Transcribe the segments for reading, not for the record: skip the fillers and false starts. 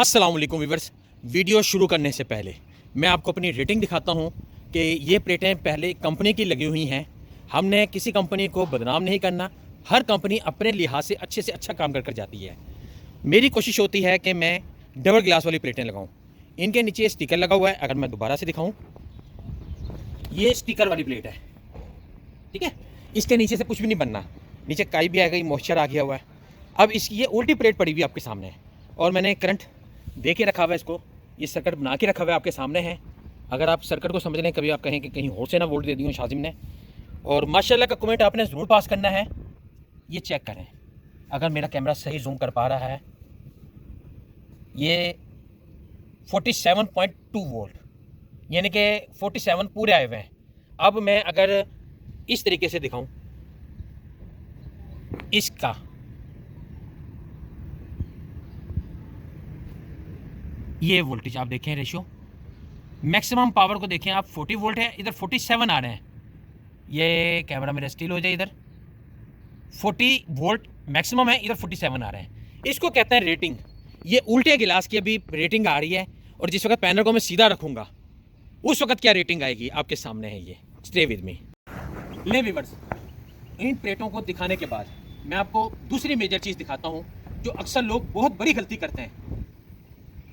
अस्सलाम वालेकुम viewers. Video शुरू करने से पहले मैं आपको अपनी रेटिंग दिखाता हूं कि ये प्लेटें पहले कंपनी की लगी हुई हैं। हमने किसी कंपनी को बदनाम नहीं करना। हर कंपनी अपने लिहाज से अच्छा काम कर जाती है। मेरी कोशिश होती है कि मैं डबल ग्लास वाली प्लेटें लगाऊं। इनके नीचे स्टिकर लगा हुआ है। अगर मैं दोबारा से दिखाऊं, ये स्टिकर वाली प्लेट है, ठीक है। इसके नीचे से कुछ भी नहीं बनना। नीचे काई भी आ गई, मॉइस्चर आ गया हुआ है। अब इसकी ये उल्टी प्लेट पड़ी हुई आपके सामने है और मैंने करंट दे के रखा हुआ है। इसको ये सर्किट बना के रखा हुआ है, आपके सामने है। अगर आप सर्किट को समझ लें, कभी आप कहें कि कहीं हो से ना वोल्ट दे दी हो शाजिम ने। और माशाल्लाह का कमेंट आपने ज़रूर पास करना है। ये चेक करें, अगर मेरा कैमरा सही जूम कर पा रहा है, ये 47.2 वोल्ट यानी कि 47 पूरे आए हुए हैं। अब मैं अगर इस तरीके से दिखाऊं, इसका ये वोल्टेज आप देखें, रेशियो मैक्सिमम पावर को देखें आप, 40 वोल्ट है, इधर 47 आ रहे हैं। ये कैमरा मेरा स्टिल हो जाए, इधर 40 वोल्ट मैक्सिमम है, इधर 47 आ रहे हैं। इसको कहते हैं रेटिंग। ये उल्टे गिलास की अभी रेटिंग आ रही है और जिस वक्त पैनल को मैं सीधा रखूंगा उस वक्त क्या रेटिंग आएगी आपके सामने है। ये स्टे विद मी। ले व्यूअर्स, इन प्लेटों को दिखाने के बाद मैं आपको दूसरी मेजर चीज़ दिखाता हूँ जो अक्सर लोग बहुत बड़ी गलती करते हैं।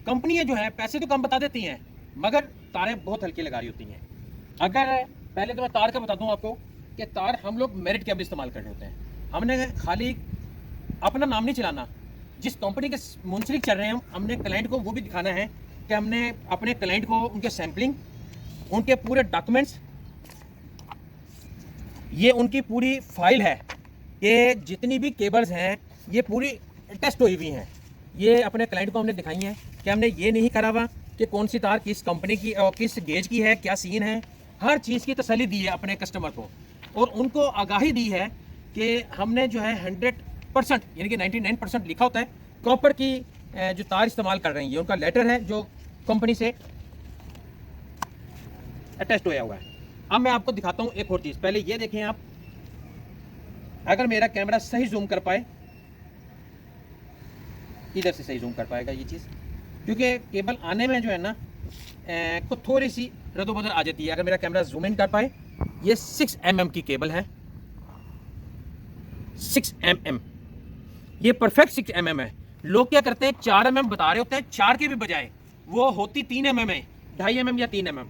कंपनियां जो है पैसे तो कम बता देती हैं मगर तारें बहुत हल्की लगा रही होती हैं। अगर पहले तो मैं तार का बता दूं आपको कि तार हम लोग मेरिट केबल इस्तेमाल कर रहे होते हैं। हमने खाली अपना नाम नहीं चलाना, जिस कंपनी के मुंसलिक चल रहे हैं हमने क्लाइंट को वो भी दिखाना है कि हमने अपने क्लाइंट को उनके सैम्पलिंग, उनके पूरे डॉक्यूमेंट्स, ये उनकी पूरी फाइल है कि जितनी भी केबल्स हैं ये पूरी टेस्ट हुई हुई हैं। ये अपने क्लाइंट को हमने दिखाई है कि हमने ये नहीं करा हुआ कि कौन सी तार किस कंपनी की और किस गेज की है, क्या सीन है। हर चीज़ की तसल्ली दी है अपने कस्टमर को और उनको आगाही दी है कि हमने जो है 100% यानी कि 99% लिखा होता है कॉपर की जो तार इस्तेमाल कर रहे हैं। ये उनका लेटर है जो कंपनी से अटैच होया हुआ है। अब मैं आपको दिखाता हूँ एक और चीज़। पहले ये देखें आप, अगर मेरा कैमरा सही जूम कर पाए, इधर से सही जूम कर पाएगा ये चीज़, क्योंकि केबल आने में जो है ना को थोड़ी सी रदोबदल आ जाती है। अगर मेरा कैमरा जूम इन कर पाए, ये 6 mm की केबल है, 6 mm, ये परफेक्ट 6 mm है। लोग क्या करते हैं 4 mm बता रहे होते हैं, 4 के भी बजाय वो होती 3 mm है, 2.5 mm या 3 mm।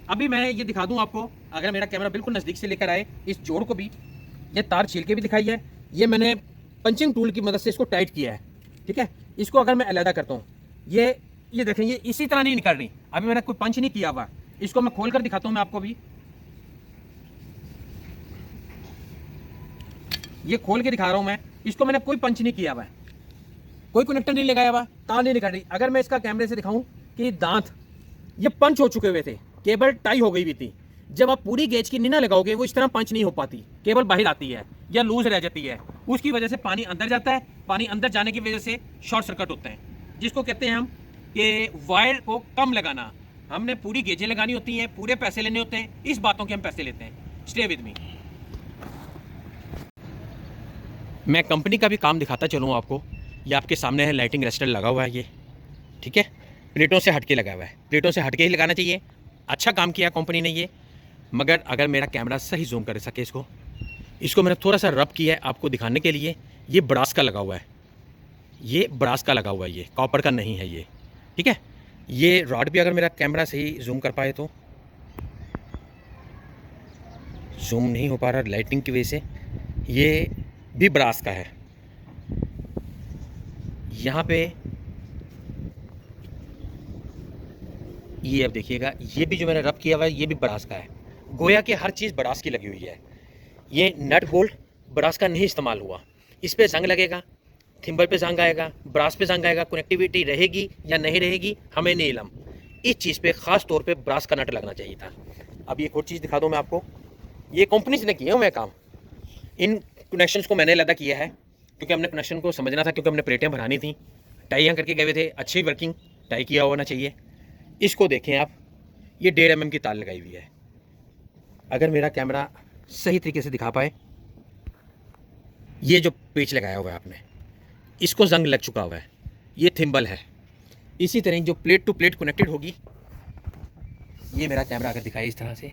अभी मैं ये दिखा दूं आपको, अगर मेरा कैमरा बिल्कुल नज़दीक से लेकर आए, इस जोड़ को भी ये तार छील के भी दिखाई है। ये मैंने पंचिंग टूल की मदद से इसको टाइट किया है, ठीक है। इसको अगर मैं अलहदा करता हूँ, ये देखें, ये इसी तरह नहीं निकल रही। अभी मैंने कोई पंच नहीं किया हुआ। इसको मैं खोल कर दिखाता हूँ मैं आपको भी, ये खोल के दिखा रहा हूँ मैं। इसको मैंने कोई पंच नहीं किया हुआ, कोई कनेक्टर नहीं लगाया हुआ, तार नहीं निकल रही। अगर मैं इसका कैमरे से दिखाऊं कि दांत ये पंच हो चुके हुए थे, केबल टाई हो गई हुई थी। जब आप पूरी गेज की निना लगाओगे वो इस तरह पंच नहीं हो पाती, केबल बाहर आती है या लूज रह जाती है। उसकी वजह से पानी अंदर जाता है, पानी अंदर जाने की वजह से शॉर्ट सर्किट होते हैं, जिसको कहते हैं हम कि वायर को कम लगाना। हमने पूरी गेजें लगानी होती हैं, पूरे पैसे लेने होते हैं, इस बातों के हम पैसे लेते हैं। Stay with me. मैं कंपनी का भी काम दिखाता चलूँ आपको। ये आपके सामने है, लाइटिंग रेस्टर लगा हुआ है ये, ठीक है। प्लेटों से हटके लगा हुआ है, प्लेटों से हटके ही लगाना चाहिए। अच्छा काम किया कंपनी ने ये। मगर अगर मेरा कैमरा सही जूम कर सके, इसको मैंने थोड़ा सा रब किया है आपको दिखाने के लिए। ये ब्रास का लगा हुआ है, ये ब्रास का लगा हुआ है, ये कॉपर का नहीं है ये, ठीक है। ये रॉड भी अगर मेरा कैमरा सही जूम कर पाए तो, जूम नहीं हो पा रहा लाइटिंग की वजह से, ये भी ब्रास का है। यहाँ पे ये अब देखिएगा, ये भी जो मैंने रब किया हुआ है ये भी ब्रास का है। गोया कि हर चीज़ ब्रास की लगी हुई है। ये नट बोल्ट ब्रास का नहीं इस्तेमाल हुआ। इस पे जंग लगेगा, थिम्बल पे जंग आएगा, ब्रास पे जंग आएगा। कनेक्टिविटी रहेगी या नहीं रहेगी हमें नहीं इल्म। इस चीज़ पे ख़ास तौर पे ब्रास का नट लगना चाहिए था। अब एक और चीज़ दिखा दूँ मैं आपको, ये कंपनी से ने किया मैं काम। इन कनेक्शंस को मैंने अलग किया है क्योंकि हमने कनेक्शन को समझना था, क्योंकि हमने प्लेटें बनानी थी। टाइयाँ करके गए हुए थे, अच्छी वर्किंग टाई किया होना चाहिए। इसको देखें आप, ये 1.5 mm की तार लगाई हुई है। अगर मेरा कैमरा सही तरीके से दिखा पाए, ये जो पेच लगाया हुआ है आपने, इसको जंग लग चुका हुआ है। ये थिम्बल है, इसी तरह जो प्लेट टू प्लेट कनेक्टेड होगी, ये मेरा कैमरा अगर दिखाए इस तरह से,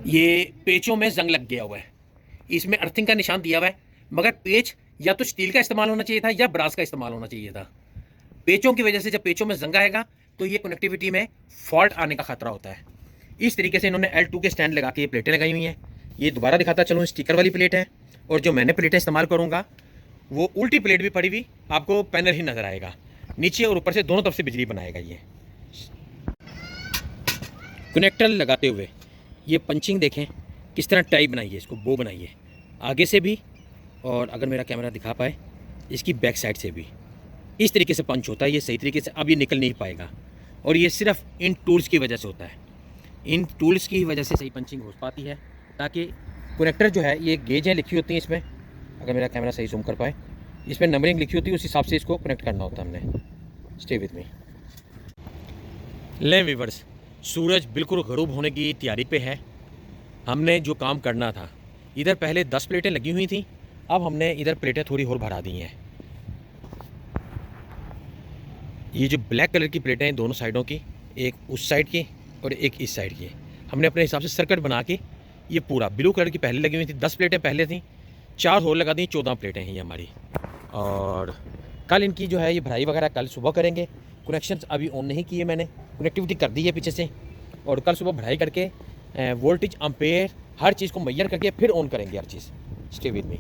ये पेचों में जंग लग गया हुआ है, इसमें अर्थिंग का निशान दिया हुआ है, मगर पेच या तो स्टील का इस्तेमाल होना चाहिए था या ब्रास का इस्तेमाल होना चाहिए था। पेचों की वजह से जब पेचों में जंग आएगा तो ये कनेक्टिविटी में फॉल्ट आने का खतरा होता है। इस तरीके से इन्होंने L2 के स्टैंड लगा के ये प्लेटें लगाई हुई हैं। ये दोबारा दिखाता चलूँ, स्टिकर वाली प्लेट है, और जो मैंने प्लेटें इस्तेमाल करूँगा वो उल्टी प्लेट भी पड़ी हुई, आपको पैनल ही नज़र आएगा, नीचे और ऊपर से दोनों तरफ से बिजली बनाएगा। ये कनेक्टर लगाते हुए ये पंचिंग देखें किस तरह टाई बनाई है, इसको बो बनाई है आगे से भी, और अगर मेरा कैमरा दिखा पाए इसकी बैक साइड से भी इस तरीके से पंच होता है ये सही तरीके से। अब ये निकल नहीं पाएगा, और ये सिर्फ इन टूल्स की वजह से होता है। इन टूल्स की वजह से सही पंचिंग हो पाती है, ताकि कनेक्टर जो है, ये गेजें लिखी होती हैं इसमें, अगर मेरा कैमरा सही जूम कर पाए, इसमें नंबरिंग लिखी होती है, उस हिसाब से इसको कनेक्ट करना होता है हमने। Stay with me. ले व्यूअर्स, सूरज बिल्कुल गरूब होने की तैयारी पे है। हमने जो काम करना था, इधर पहले 10 प्लेटें लगी हुई थी, अब हमने इधर प्लेटें थोड़ी और बढ़ा दी हैं। ये जो ब्लैक कलर की प्लेटें हैं दोनों साइडों की, एक उस साइड की और एक इस साइड की, हमने अपने हिसाब से सर्किट बना के, ये पूरा ब्लू कलर की पहले लगी हुई थी, 10 प्लेटें पहले थी, 4 होल लगा दी, 14 प्लेटें हैं ये हमारी। और कल इनकी जो है ये भराई वगैरह कल सुबह करेंगे। कनेक्शंस अभी ऑन नहीं किए मैंने, कनेक्टिविटी कर दी है पीछे से, और कल सुबह भराई करके वोल्टेज, एम्पेयर, हर चीज़ को मैयर करके फिर ऑन करेंगे हर चीज़। Stay with me.